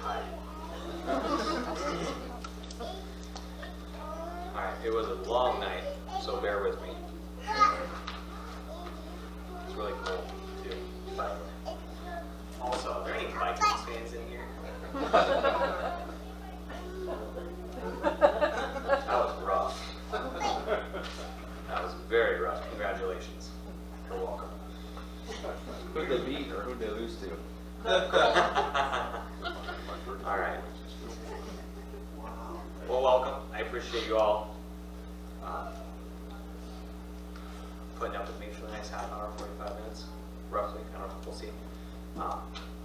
Hi. Alright, it was a long night, so bear with me. It's really cold, too, by the way. Also, are there any Vikings fans in here? That was rough. That was very rough. Congratulations. You're welcome. Who'd they beat or who'd they lose to? All right. Well, welcome. I appreciate you all putting up with me for the next half hour, 45 minutes, roughly. I don't know. We'll see.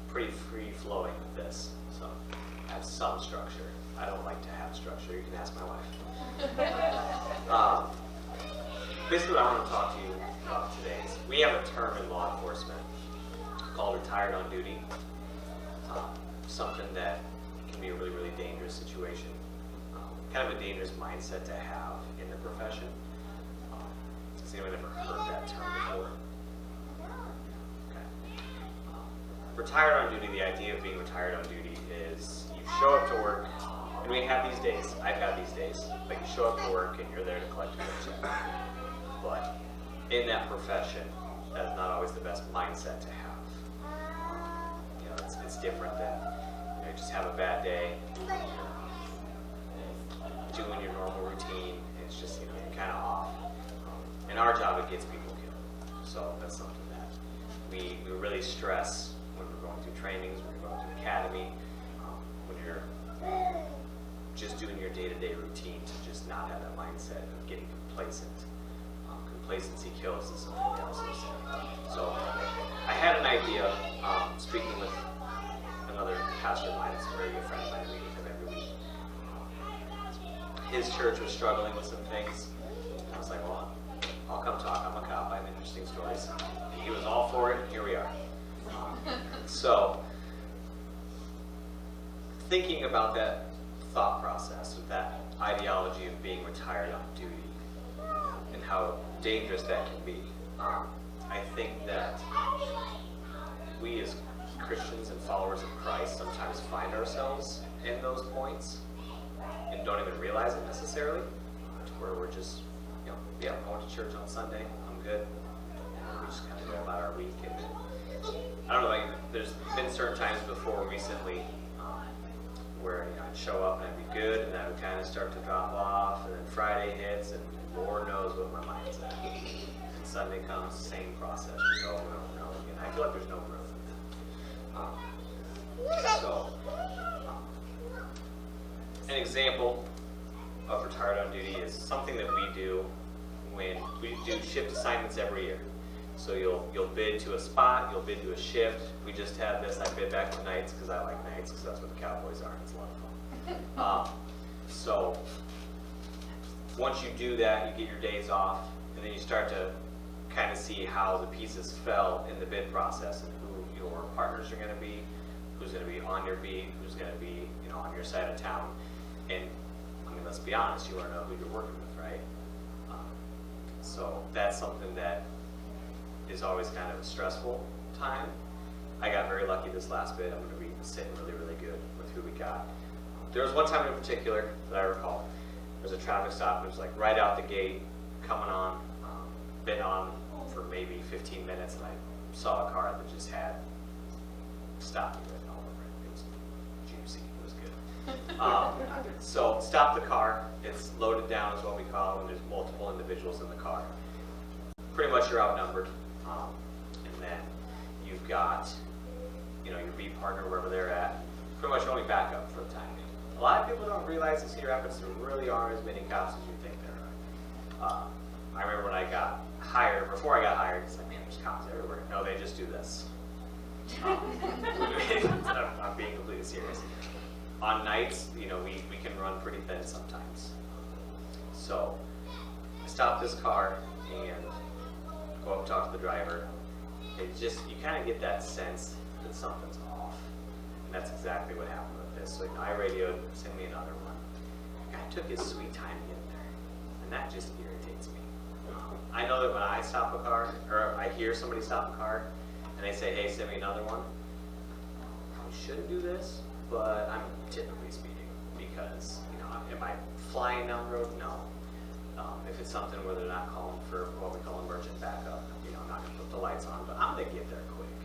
Pretty free-flowing with this, so I have some structure. I don't like to have structure. You can ask my wife. Basically, what I want to talk to you about today is we have a term in law enforcement called retired on duty. Something that can be a really, really dangerous situation. Kind of a dangerous mindset to have in the profession. Has anyone ever heard that term before? Okay. Retired on duty, the idea of being retired on duty is you show up to work, and we have these days, I've had these days, but you show up to work and you're there to collect your paycheck. But in that profession, that's not always the best mindset to have. You know, it's different than, you know, just have a bad day, doing your normal routine, and it's just, you know, you're kind of off. In our job, it gets people killed. So that's something that we really stress when we're going through trainings, when you're going through academy, when you're just doing your day-to-day routine, to just not have that mindset of getting complacent. Complacency kills is something we also say. So I had an idea, speaking with another pastor of mine, it's a very good friend of mine, we meet him every week. His church was struggling with some things. I was like, well, I'll come talk. I'm a cop. I have interesting stories. And he was all for it, and here we are. So, thinking about that thought process, with that ideology of being retired on duty, and how dangerous that can be, I think that we as Christians and followers of Christ sometimes find ourselves in those points and don't even realize it necessarily, to where we're just, you know, yeah, I went to church on Sunday, I'm good, and we just kind of go about our week. And I don't know, like, there's been certain times before recently where, you know, I'd show up and I'd be good, and I would kind of start to drop off, and then Friday hits, and Lord knows what my mind's at. And Sunday comes, same process, just over and over and over again. I feel like there's no growth in that. An example of retired on duty is something that we do when we do shift assignments every year. So you'll bid to a spot, you'll bid to a shift. We just had this, I bid back to nights because I like nights, because that's what the Cowboys are, and it's a lot of fun. So once you do that, you get your days off, and then you start to kind of see how the pieces fell in the bid process and who your partners are going to be, who's going to be on your beat, who's going to be, you know, on your side of town. And I mean, let's be honest, you want to know who you're working with, right? So that's something that is always kind of a stressful time. I got very lucky this last bid. I'm going to be sitting really, really good with who we got. There was one time in particular that I recall. There was a traffic stop. It was like right out the gate, coming on, been on for maybe 15 minutes, and I saw a car that just had stopped me written all over it. It was juicy. It was good. So stop the car. It's loaded down is what we call it when there's multiple individuals in the car. Pretty much you're outnumbered. And then you've got, you know, your beat partner, wherever they're at, pretty much only backup for the time being. A lot of people don't realize in Cedar Rapids there really aren't as many cops as you think there are. I remember when I got hired, before I got hired, it's like, man, there's cops everywhere. No, they just do this. I'm being completely serious. On nights, you know, we can run pretty thin sometimes. So I stopped this car and go up and talk to the driver. It just, you kind of get that sense that something's off. And that's exactly what happened with this. So, you know, I radioed, send me another one. The guy took his sweet time to get there. And that just irritates me. I know that when I stop a car, or I hear somebody stop a car, and they say, hey, send me another one, I shouldn't do this, but I'm typically speeding because, you know, am I flying down the road? No. If it's something where they're not calling for what we call emergent backup, you know, I'm not going to put the lights on, but I'm going to get there quick.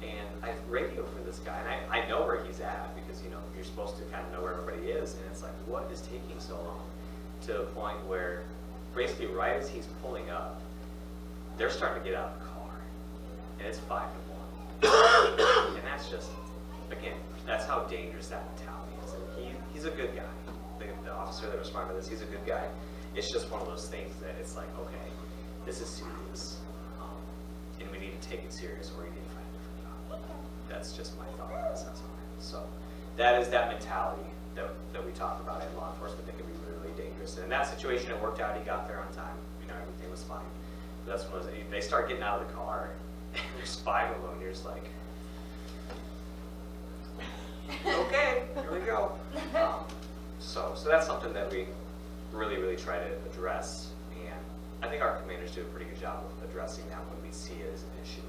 And I radio for this guy, and I know where he's at because, you know, you're supposed to kind of know where everybody is, and it's like, what is taking so long? To a point where basically right as he's pulling up, they're starting to get out of the car, and it's 5 to 1. And that's just, again, that's how dangerous that mentality is. And he's a good guy. The officer that responded to this, he's a good guy. It's just one of those things that it's like, okay, this is serious, and we need to take it serious, or you need to find a different job. That's just my thought process on it. So that is that mentality that we talk about in law enforcement that can be really, really dangerous. And in that situation, it worked out. He got there on time. You know, everything was fine. But that's when they start getting out of the car, and there's 5 of them, and you're just like, okay, here we go. So that's something that we really, really try to address, and I think our commanders do a pretty good job of addressing that when we see it as an issue,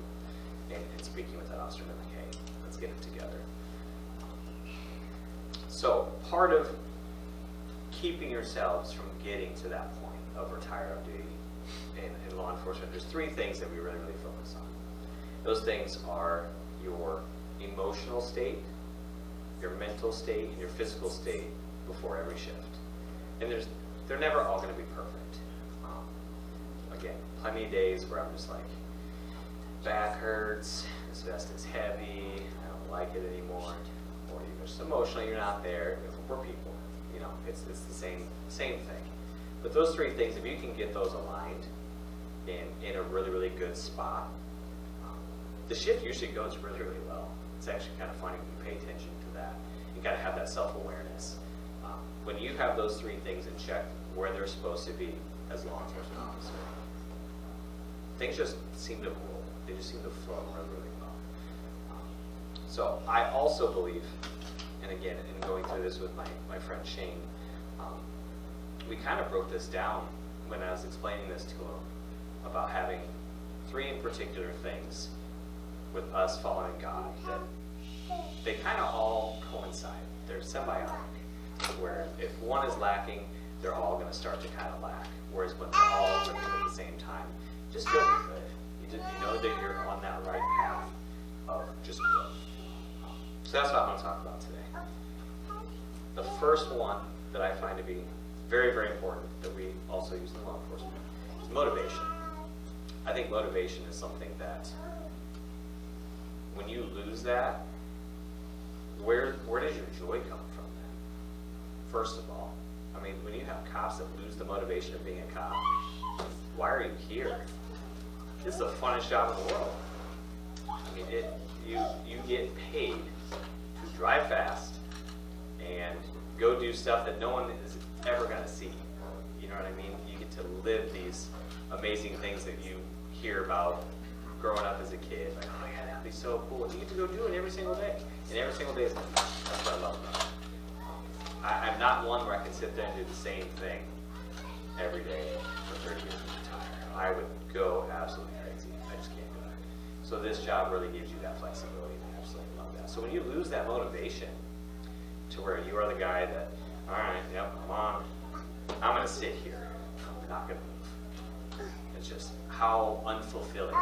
and speaking with that officer, like, hey, let's get it together. So part of keeping yourselves from getting to that point of retired on duty in law enforcement, there's 3 things that we really, really focus on. Those things are your emotional state, your mental state, and your physical state before every shift. And they're never all going to be perfect. Again, plenty of days where I'm just like, back hurts, this vest is heavy, I don't like it anymore, or you're just emotionally, you're not there. We're people, you know, it's the same thing. But those 3 things, if you can get those aligned in a really, really good spot, the shift usually goes really, really well. It's actually kind of funny when you pay attention to that. You got to have that self-awareness. When you have those 3 things in check, where they're supposed to be as a law enforcement officer, things just seem to roll. They just seem to flow really, really well. So I also believe, and again, in going through this with my friend Shane, we kind of broke this down when I was explaining this to him about having 3 in particular things with us following God that they kind of all coincide. They're symbiotic, where if one is lacking, they're all going to start to kind of lack. Whereas when they're all working at the same time, just feel good. You know that you're on that right path of just growth. So that's what I'm going to talk about today. The first one that I find to be very, very important that we also use in law enforcement is motivation. I think motivation is something that when you lose that, where does your joy come from then? First of all, I mean, when you have cops that lose the motivation of being a cop, why are you here? This is the funnest job in the world. I mean, you get paid to drive fast and go do stuff that no one is ever going to see. You know what I mean? You get to live these amazing things that you hear about growing up as a kid. Like, oh yeah, that'd be so cool. And you get to go do it every single day. And every single day is different. That's what I love about it. I'm not one where I can sit there and do the same thing every day for 30 years and retire. I would go absolutely crazy. I just can't do it. So this job really gives you that flexibility, and I absolutely love that. So when you lose that motivation to where you are the guy that, all right, yep, I'm going to sit here. I'm not going to move. It's just how unfulfilling.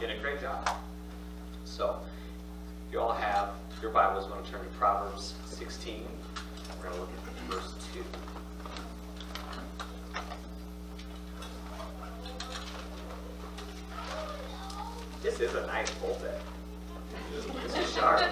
Did a great job. So you all have your Bibles. Going to turn to Proverbs 16. We're going to look at verse 2. This is a nice pulpit. This is sharp.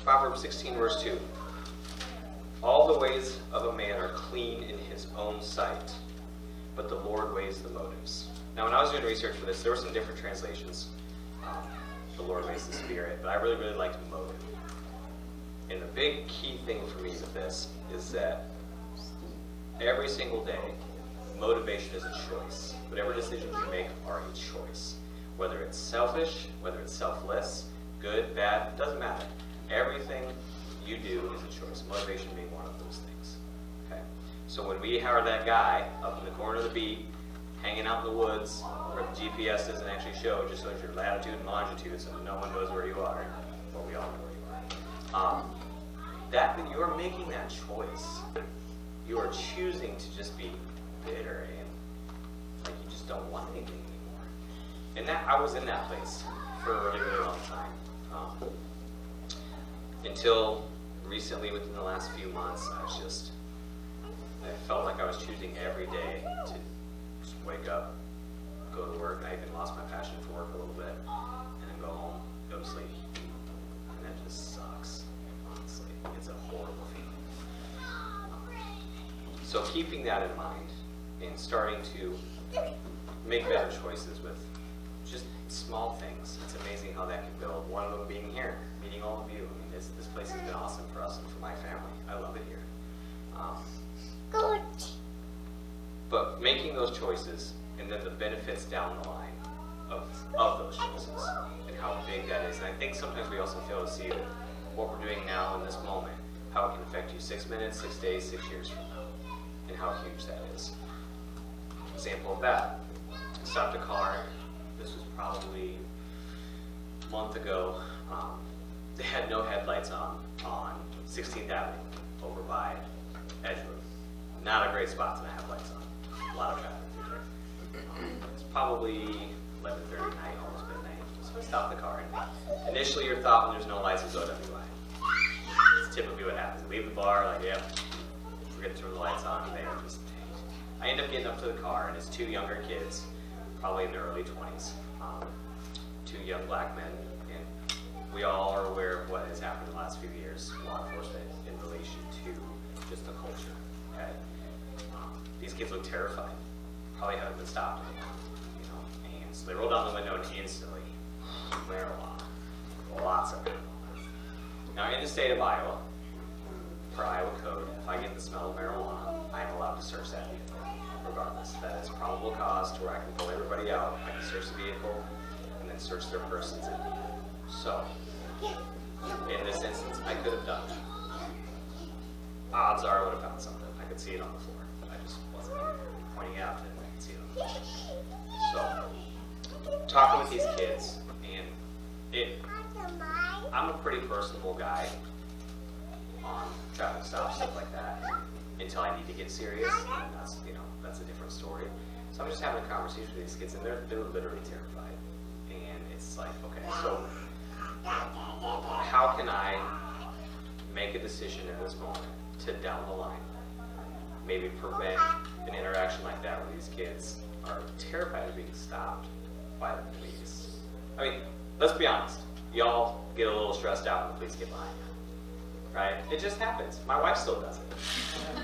Proverbs 16, verse 2. All the ways of a man are clean in his own sight, but the Lord weighs the motives. Now, when I was doing research for this, there were some different translations. The Lord weighs the spirit, but I really, really liked motive. And the big key thing for me with this is that every single day, motivation is a choice. Whatever decisions you make are a choice. Whether it's selfish, whether it's selfless, good, bad, doesn't matter. Everything you do is a choice. Motivation being one of those things. Okay? So when we hire that guy up in the corner of the beat, hanging out in the woods, where the GPS doesn't actually show, it just shows your latitude and longitude, so no one knows where you are. Well, we all know where you are. That you are making that choice. You are choosing to just be bitter and like you just don't want anything anymore. And that I was in that place for a really, really long time. Until recently, within the last few months, I felt like I was choosing every day to just wake up, go to work. I even lost my passion for work a little bit, and then go home, go to sleep. And that just sucks, honestly. It's a horrible feeling. So keeping that in mind and starting to make better choices with just small things. It's amazing how that can build. One of them being here, meeting all of you. I mean, this place has been awesome for us and for my family. I love it here. But making those choices and then the benefits down the line of those choices and how big that is. And I think sometimes we also fail to see that what we're doing now in this moment, how it can affect you 6 minutes, 6 days, 6 years from now, and how huge that is. Example of that, I stopped a car. This was probably a month ago. They had no headlights on 16th Avenue over by Edgewood. Not a great spot to have lights on. A lot of traffic through there. It's probably 11:30 at night, almost midnight. So I stopped the car. And initially your thought when there's no lights is OWI. It's typically what happens. You leave the bar, like, yeah, forget to turn the lights on, and they are just tanked. I end up getting up to the car, and it's two younger kids, probably in their early 20s. Two young black men, and we all are aware of what has happened in the last few years, law enforcement, in relation to just the culture. Okay? These kids look terrified. Probably haven't been stopped anymore. You know? And so they roll down the window and instantly, marijuana. Lots of marijuana. Now in the state of Iowa, per Iowa code, if I get the smell of marijuana, I am allowed to search that vehicle, regardless. That is probable cause to where I can pull everybody out, I can search the vehicle, and then search their persons in need. So, in this instance, I could have done that. Odds are I would have found something. I could see it on the floor, but I just wasn't pointing out and I could see it on the floor. So, talking with these kids, and I'm a pretty personable guy on traffic stops, stuff like that, until I need to get serious, and that's a different story. So I'm just having a conversation with these kids, and they're literally terrified. And it's like, okay, so how can I make a decision in this moment to down the line maybe prevent an interaction like that where these kids are terrified of being stopped by the police? I mean, let's be honest. Y'all get a little stressed out when the police get behind you, right? It just happens. My wife still does it.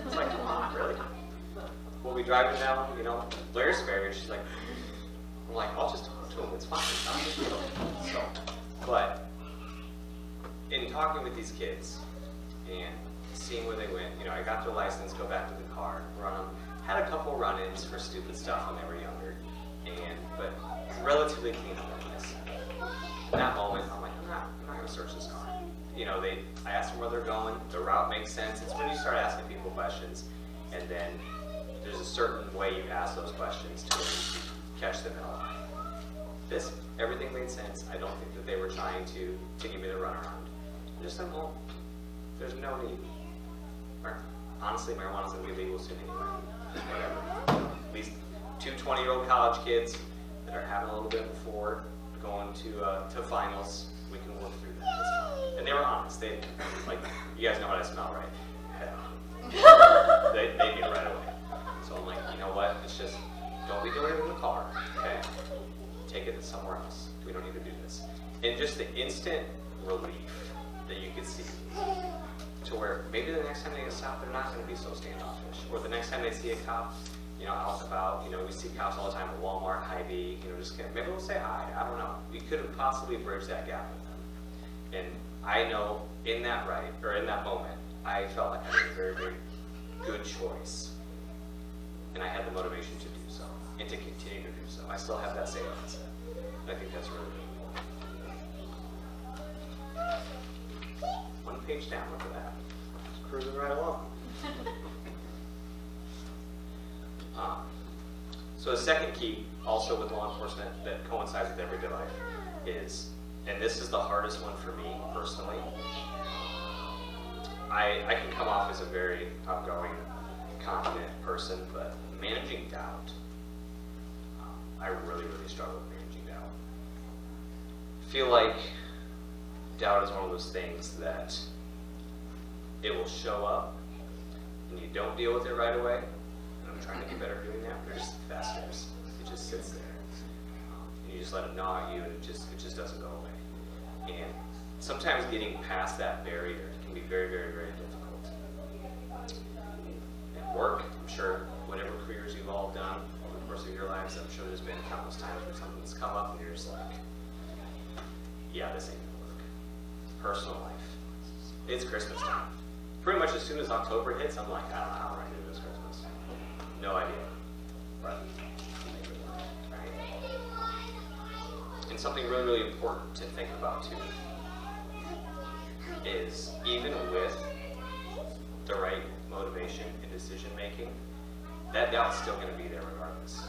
It's like, come on, really? We'll be driving down, Blairsbury, and she's like, I'm like, I'll just talk to him. It's fine. It's not a big deal. So, but in talking with these kids and seeing where they went, I got their license, go back to the car, run them. Had a couple run-ins for stupid stuff when they were younger, but relatively clean otherwise. In that moment, I'm like, I'm not going to search this car. I asked them where they're going. The route makes sense. It's when you start asking people questions, and then there's a certain way you ask those questions to catch them in a lie. Everything made sense. I don't think that they were trying to give me the runaround. Just sent home. There's no need. Honestly, marijuana's going to be legal soon anyway. Whatever. At least two 20-year-old college kids that are having a little bit before going to finals, we can work through that. It's fine. And they were honest. They, you guys know what I smell, right? They knew right away. So I'm like, you know what? It's just, don't be doing it in the car, okay? Take it somewhere else. We don't need to do this. And just the instant relief that you could see, to where maybe the next time they get stopped, they're not going to be so standoffish. Or the next time they see a cop, out and about, we see cops all the time at Walmart, Hy-Vee, maybe we'll say hi. I don't know. We could have possibly bridged that gap with them. And I know in that moment, I felt like I made a very, very good choice. And I had the motivation to do so, and to continue to do so. I still have that same mindset. I think that's really good. One page down, look at that. Just cruising right along. So the second key, also with law enforcement, that coincides with everyday life is, and this is the hardest one for me personally, I can come off as a very outgoing, confident person, but managing doubt, I really, really struggle with managing doubt. I feel like doubt is one of those things that it will show up and you don't deal with it right away. And I'm trying to get better at doing that, but it just festers. It just sits there. And you just let it gnaw at you and it just doesn't go away. And sometimes getting past that barrier can be very, very, very difficult. At work, I'm sure whatever careers you've all done over the course of your lives, I'm sure there's been countless times where something's come up and you're just like, yeah, this ain't gonna work. Personal life. It's Christmas time. Pretty much as soon as October hits, I'm like, I don't know how we're gonna do this Christmas. No idea. But make it work, right? And something really, really important to think about too is even with the right motivation and decision making, that doubt's still going to be there regardless.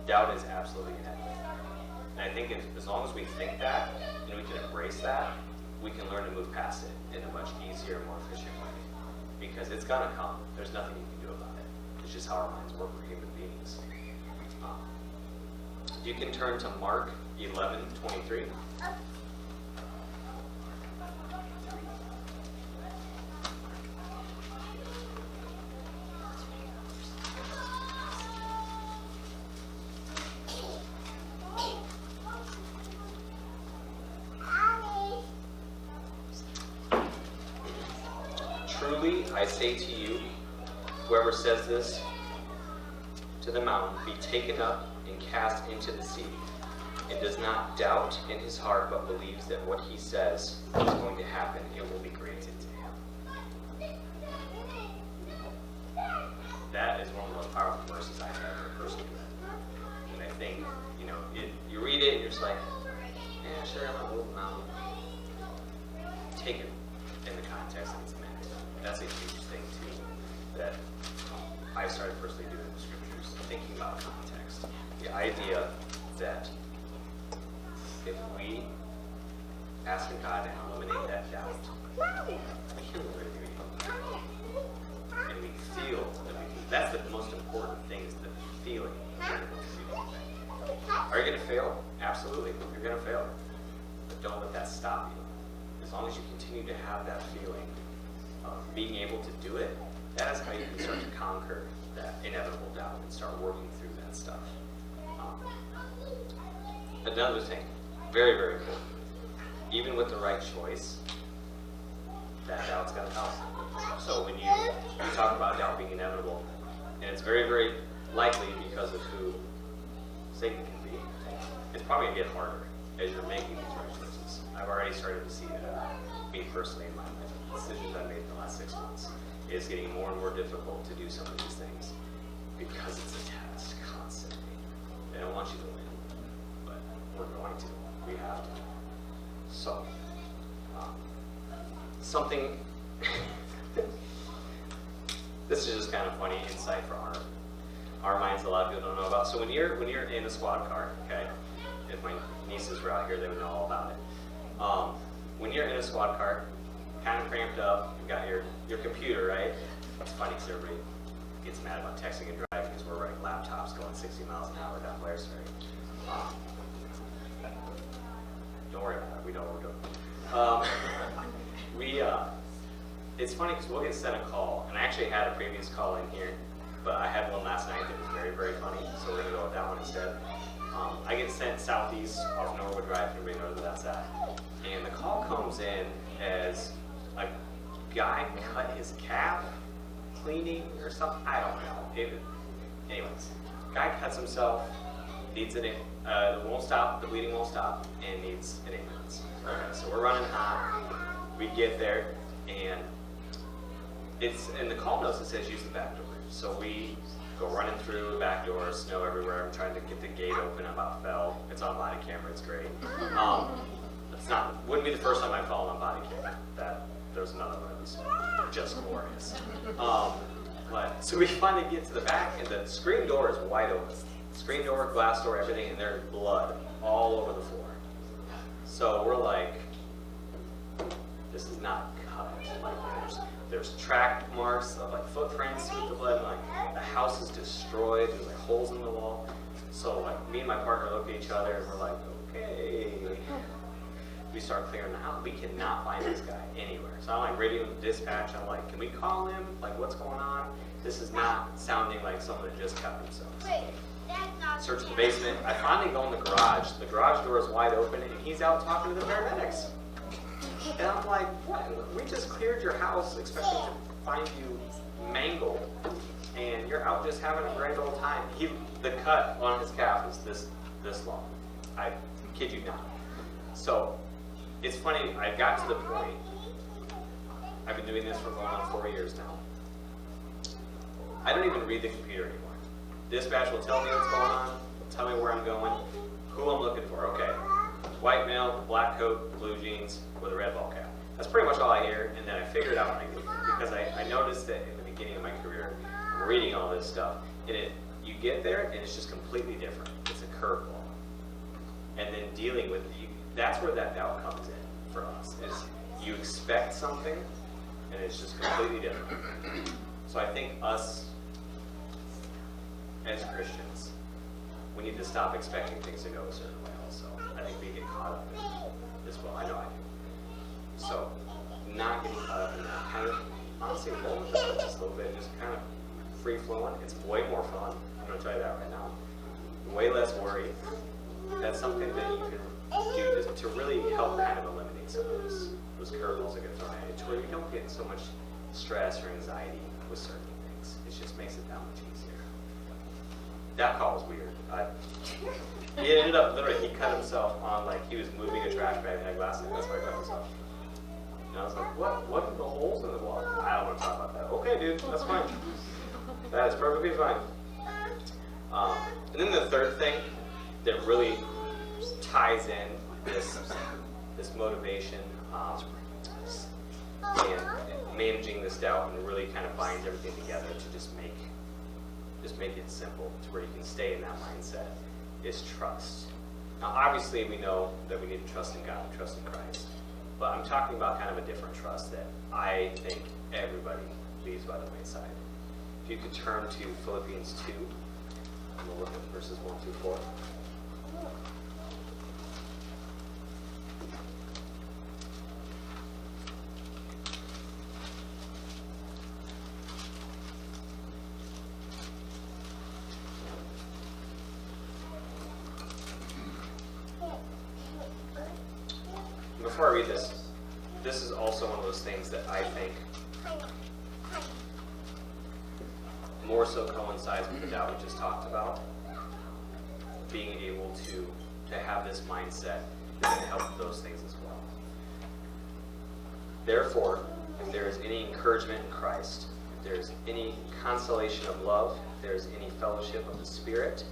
Doubt is absolutely inevitable. And I think as long as we think that and we can embrace that, we can learn to move past it in a much easier, more efficient way. Because it's going to come. There's nothing you can do about it. It's just how our minds work. We're human beings. You can turn to Mark 11:23. Truly, I say to you, whoever says this to the mountain, be taken up and cast into the sea, and does not doubt in his heart, but believes that what he says is going to happen, it will be granted to him. That is one of the most powerful verses I've ever personally read. And I think, you read it and you're just like, yeah, sure, I'm gonna move a mountain. Take it in the context that it's meant. That's a huge thing too, that I started personally doing the scriptures, thinking about context. The idea that if we ask God to eliminate that doubt, we can literally and we feel that that's the most important thing, is the feeling. Are you going to fail? Absolutely. You're going to fail. But don't let that stop you. As long as you continue to have that feeling of being able to do it, that is how you can start to conquer that inevitable doubt and start working through that stuff. Another thing, very, very important. Even with the right choice, that doubt's going to come. So when you talk about doubt being inevitable, and it's very, very likely because of who Satan can be, it's probably going to get harder as you're making these right choices. I've already started to see that, me personally, in my life, the decisions I've made in the last 6 months, is getting more and more difficult to do some of these things because it's a test constantly. They don't want you to win, but we're going to. We have to. So, something. This is just kind of funny insight for our minds. A lot of people don't know about. So when you're in a squad car, okay, if my nieces were out here, they would know all about it. When you're in a squad car, kind of cramped up, you've got your computer, right? It's funny because everybody gets mad about texting and driving because we're running laptops going 60 miles an hour down Blair Street. Don't worry about it. We know what we're doing. It's funny because we'll get sent a call, and I actually had a previous call in here, but I had one last night that was very, very funny, so we're going to go with that one instead. I get sent southeast off Norwood Drive, everybody knows where that's at, and the call comes in as a guy cut his calf cleaning or something. I don't know. Anyways, guy cuts himself, needs it won't stop, the bleeding won't stop, and needs an ambulance. Okay, so we're running hot. We get there, and it's in the call notes it says use the back door. So we go running through the back door, snow everywhere. I'm trying to get the gate open. I about fell. It's on body camera. It's great. Wouldn't be the first time I fall on body camera. There's another one that was just glorious. But so we finally get to the back, and the screen door is wide open. Screen door, glass door, everything, and there's blood all over the floor. So we're like, this is not cut. Like there's track marks of like footprints with the blood, and like the house is destroyed. There's like holes in the wall. So like me and my partner look at each other, and we're like, okay. We start clearing the house. We cannot find this guy anywhere. So I'm like radioing the dispatch. I'm like, can we call him? Like, what's going on? This is not sounding like someone that just cut themselves. Wait, that's not. Search the basement. I finally go in the garage. The garage door is wide open, and he's out talking to the paramedics. And I'm like, what? We just cleared your house expecting to find you mangled, and you're out just having a grand old time. The cut on his calf is this long. I kid you not. So it's funny, I got to the point, I've been doing this for going on 4 years now. I don't even read the computer anymore. Dispatch will tell me what's going on, tell me where I'm going, who I'm looking for. Okay, white male, black coat, blue jeans, with a red ball cap. That's pretty much all I hear, and then I figure it out when I get there. Because I noticed that in the beginning of my career, I'm reading all this stuff, and you get there, and it's just completely different. It's a curveball. And then dealing with that's where that doubt comes in for us, is you expect something, and it's just completely different. So I think us, as Christians, we need to stop expecting things to go a certain way also. I think we get caught up in this. Well, I know I do. So, not getting caught up in that, kind of, honestly, roll with it just a little bit, just kind of free-flowing. It's way more fun. I'm going to tell you that right now. Way less worry. That's something that you can do to really help kind of eliminate some of those curveballs that get thrown at you, to where you don't get so much stress or anxiety with certain things. It just makes it that much easier. That call was weird. He ended up, literally, he cut himself on, like, he was moving a trash bag and had glass in it. That's why he cut himself. And I was like, what are the holes in the wall? I don't want to talk about that. Okay, dude, that's fine. That is perfectly fine. And then the third thing that really ties in this motivation and managing this doubt, and really kind of binds everything together to just make it simple to where you can stay in that mindset, is trust. Now obviously we know that we need to trust in God, trust in Christ, but I'm talking about kind of a different trust that I think everybody leaves by the wayside. If you could turn to Philippians 2, and we'll look at verses 1 through 4. Before I read this is also one of those things that I think more so coincides with the doubt we just talked about. Being able to have this mindset is going to help with those things as well. Therefore, if there is any encouragement in Christ, if there is any consolation of love, if there is any fellowship of the Spirit,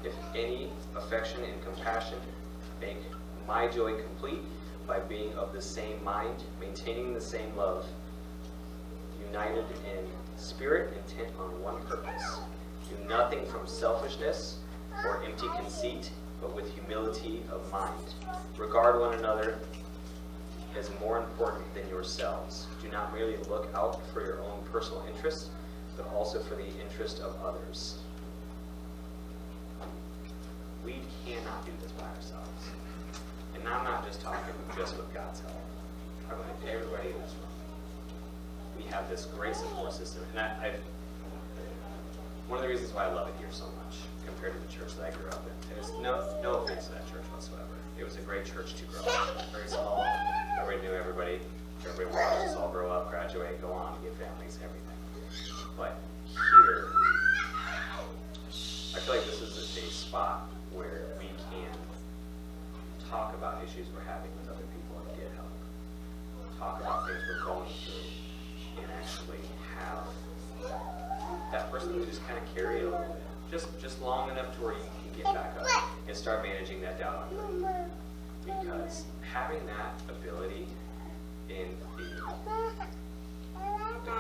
if any affection and compassion, make my joy complete by being of the same mind, maintaining the same love, united in spirit, intent on one purpose. Do nothing from selfishness or empty conceit, but with humility of mind. Regard one another as more important than yourselves. Do not merely look out for your own personal interests, but also for the interest of others. We cannot do this by ourselves. And I'm not just talking just with God's help. I'm talking to everybody in this room. We have this great support system. And one of the reasons why I love it here so much compared to the church that I grew up in, there's no offense to that church whatsoever. It was a great church to grow up in. Very small. Everybody knew everybody. Everybody watched us all grow up, graduate, go on, get families, everything. But here, I feel like this is a spot where we can talk about issues we're having with other people and get help. Talk about things we're going through and actually have that person will just kind of carry it a little bit, just long enough to where you can get back up and start managing that doubt on your own. Because having that ability in the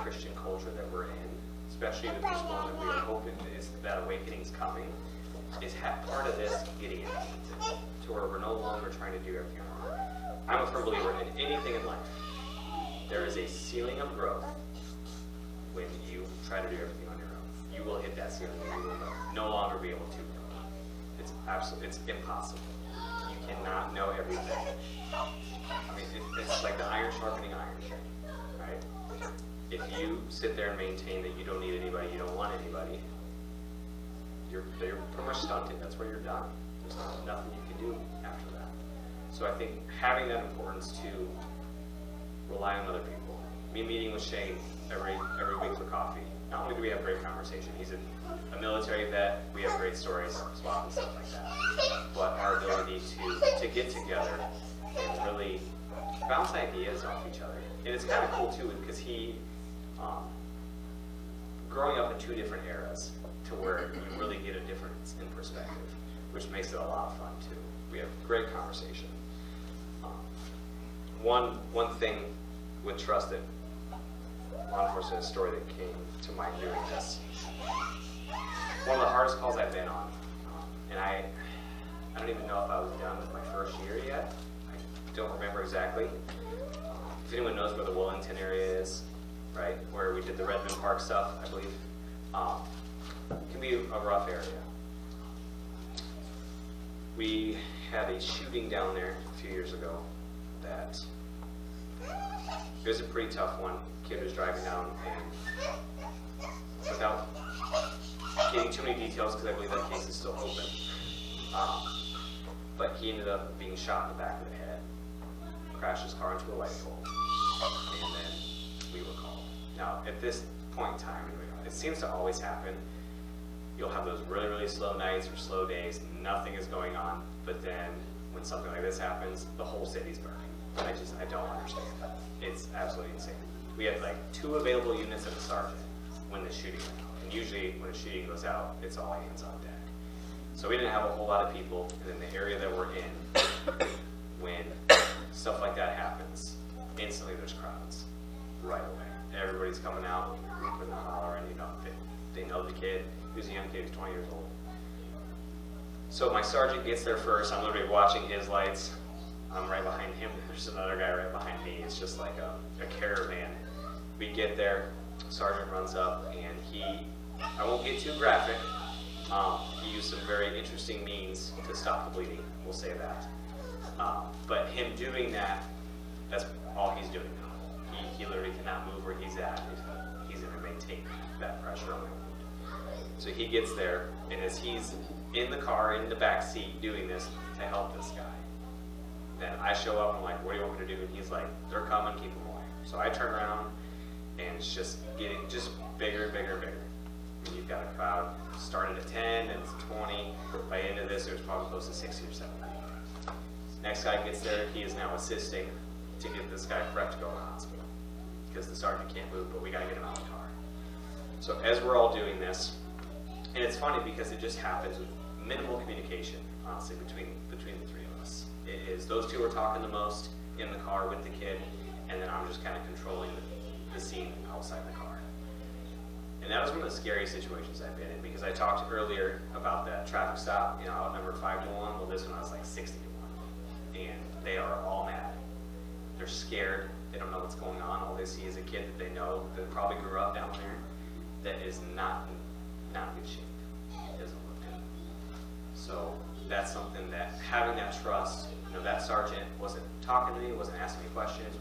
Christian culture that we're in, especially with this one that we are hoping is that awakening is coming, is part of this getting it to where we're no longer trying to do everything on our own. I'm a firm believer in anything in life. There is a ceiling of growth when you try to do everything on your own. You will hit that ceiling and you will no longer be able to grow. It's impossible. You cannot know everything. I mean, it's like the iron sharpening iron thing, right? If you sit there and maintain that you don't need anybody, you don't want anybody, you're pretty much stunted. That's where you're done. There's nothing you can do after that. So I think having that importance to rely on other people. Me meeting with Shane every week for coffee. Not only do we have great conversation, he's a military vet, we have great stories, swap and stuff like that. But our ability to get together and really bounce ideas off each other. And it's kind of cool too because he, growing up in two different eras to where you really get a difference in perspective, which makes it a lot of fun too. We have great conversation. One thing with trust that law enforcement, a story that came to mind doing this. One of the hardest calls I've been on, and I don't even know if I was done with my first year yet. I don't remember exactly. If anyone knows where the Wellington area is, right, where we did the Redmond Park stuff, I believe, it can be a rough area. We had a shooting down there a few years ago that it was a pretty tough one. Kid was driving down, and without getting too many details, because I believe that case is still open, but he ended up being shot in the back of the head, crashed his car into a light pole, and then we were called. Now, at this point in time, it seems to always happen. You'll have those really, really slow nights or slow days, nothing is going on, but then when something like this happens, the whole city's burning. I don't understand that. It's absolutely insane. We had like 2 available units of a sergeant when the shooting went out. And usually when a shooting goes out, it's all hands on deck. So we didn't have a whole lot of people. And in the area that we're in, when stuff like that happens, instantly there's crowds right away. Everybody's coming out, whooping and hollering, you know, they know the kid. He was a young kid, he was 20 years old. So my sergeant gets there first. I'm literally watching his lights. I'm right behind him. There's another guy right behind me. It's just like a caravan. We get there, sergeant runs up, and I won't get too graphic, he used some very interesting means to stop the bleeding, we'll say that. But him doing that, that's all he's doing now. He literally cannot move where he's at if he's going to maintain that pressure on him. So he gets there, and as he's in the car, in the back seat, doing this to help this guy, then I show up and I'm like, what do you want me to do? And he's like, they're coming, keep them away. So I turn around, and it's just getting bigger and bigger and bigger. I mean, you've got a crowd started at 10, and it's 20. By the end of this, there's probably close to 60 or 70. Next guy gets there, he is now assisting to get this guy prepped to go to the hospital. Because the sergeant can't move, but we gotta get him out of the car. So as we're all doing this, and it's funny because it just happens with minimal communication, honestly, between the 3 of us. It is those 2 are talking the most in the car with the kid, and then I'm just kind of controlling the scene outside the car. And that was one of the scariest situations I've been in, because I talked earlier about that traffic stop, you know, outnumbered 5-1. Well, this one I was like 60-1. And they are all mad. They're scared. They don't know what's going on. All they see is a kid that they know that probably grew up down there that is not in good shape. It doesn't look good. So that's something that having that trust, you know, that sergeant wasn't talking to me, wasn't asking me questions,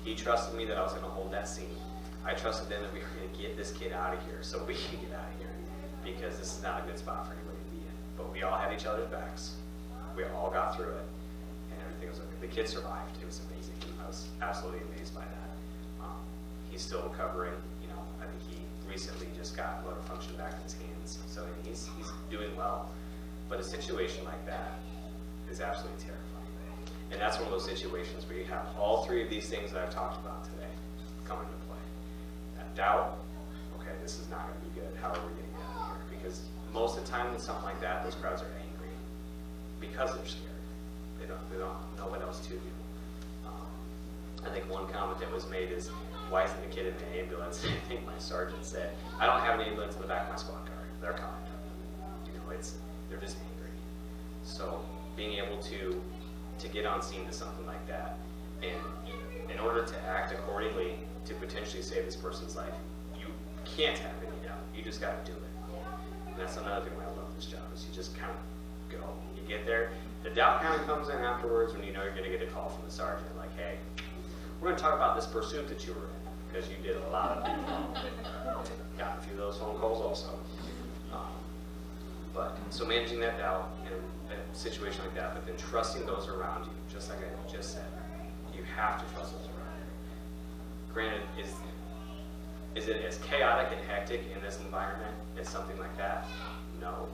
he trusted me that I was going to hold that scene. I trusted them that we were going to get this kid out of here so we can get out of here, because this is not a good spot for anybody to be in. But we all had each other's backs. We all got through it, and everything was okay. The kid survived. It was amazing. I was absolutely amazed by that. He's still recovering. You know, I think he recently just got motor function back in his hands, so he's doing well. But a situation like that is absolutely terrifying. And that's one of those situations where you have all 3 of these things that I've talked about today come into play. That doubt, okay, okay, this is not going to be good. How are we getting out of here? Because most of the time, with something like that, those crowds are angry because they're scared. They don't know what else to do. I think one comment that was made is, why isn't the kid in the ambulance? I think my sergeant said, I don't have an ambulance in the back of my squad car. They're coming. You know, they're just angry. So being able to get on scene to something like that, and in order to act accordingly to potentially save this person's life, you can't have any doubt. You just got to do it. And that's another thing why I love this job, is you just kind of go. You get there. The doubt kind of comes in afterwards when you know you're going to get a call from the sergeant, like, hey, we're going to talk about this pursuit that you were in, because you did a lot of it. Got a few of those phone calls also. But so managing that doubt in a situation like that, but then trusting those around you, just like I just said, you have to trust those around you. Granted, is it as chaotic and hectic in this environment as something like that? No.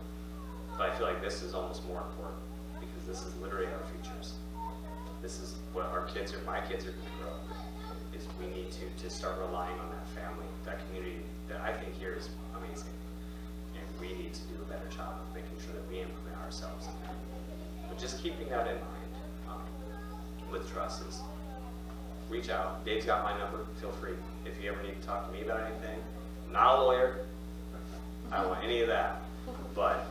But I feel like this is almost more important, because this is literally our futures. This is what my kids are going to grow up with, is we need to start relying on that family, that community that I think here is amazing. And we need to do a better job of making sure that we implement ourselves in that. But just keeping that in mind with trust is, reach out. Dave's got my number. Feel free. If you ever need to talk to me about anything, I'm not a lawyer. I don't want any of that. But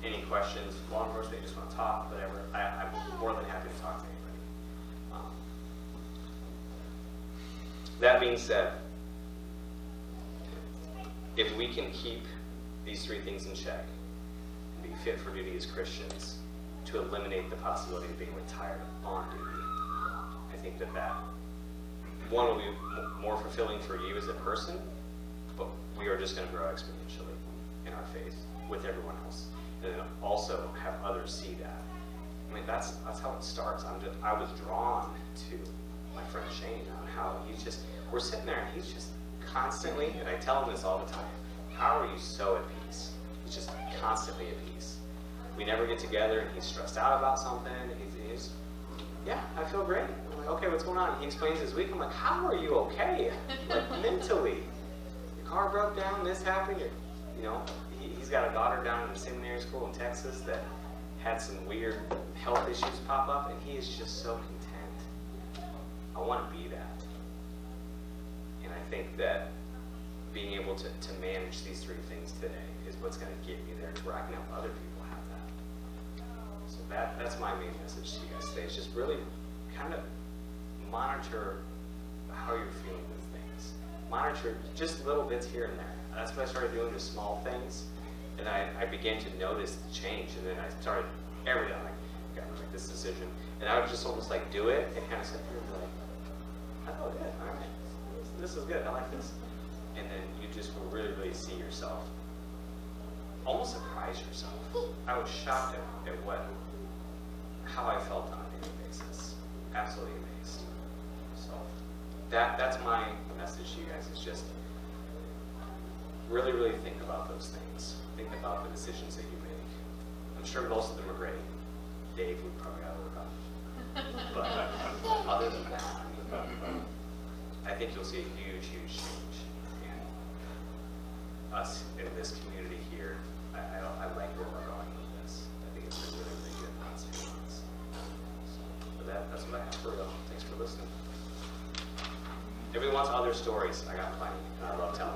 any questions, law enforcement, you just want to talk, whatever, I'm more than happy to talk to anybody. That being said, if we can keep these three things in check and be fit for duty as Christians, to eliminate the possibility of being retired on duty, I think that one will be more fulfilling for you as a person, but we are just going to grow exponentially in our faith with everyone else. And then also have others see that. I mean, that's how it starts. I was drawn to my friend Shane on how we're sitting there and he's just constantly, and I tell him this all the time, how are you so at peace? He's just constantly at peace. We never get together and he's stressed out about something. He's yeah, I feel great. I'm like, okay, what's going on? He explains his week. I'm like, how are you okay? Like, mentally. Your car broke down, this happened, you know. He's got a daughter down in the seminary school in Texas that had some weird health issues pop up, and he is just so content. I want to be that. And I think that being able to manage these three things today is what's going to get me there, to where I can help other people have that. So that's my main message to you guys today, is just really kind of monitor how you're feeling with things. Monitor just little bits here and there. That's what I started doing, just small things. And I began to notice the change, and then I started every day, like, okay, I'm gonna make this decision. And I would just almost like do it and kind of sit there and be like, I feel good, all right, this is good, I like this. And then you just will really, really see yourself, almost surprise yourself. I was shocked at how I felt on a daily basis. Absolutely amazed. So that's my message to you guys, is just really, really think about those things. Think about the decisions that you make. I'm sure most of them are great. Dave would probably got to work on it. But other than that, I think you'll see a huge, huge change in us in this community here. I like where we're going with this. I think it's been really, really good in the last few months. So for that's what I have for you. Thanks for listening. Everyone wants other stories. I got plenty, and I love telling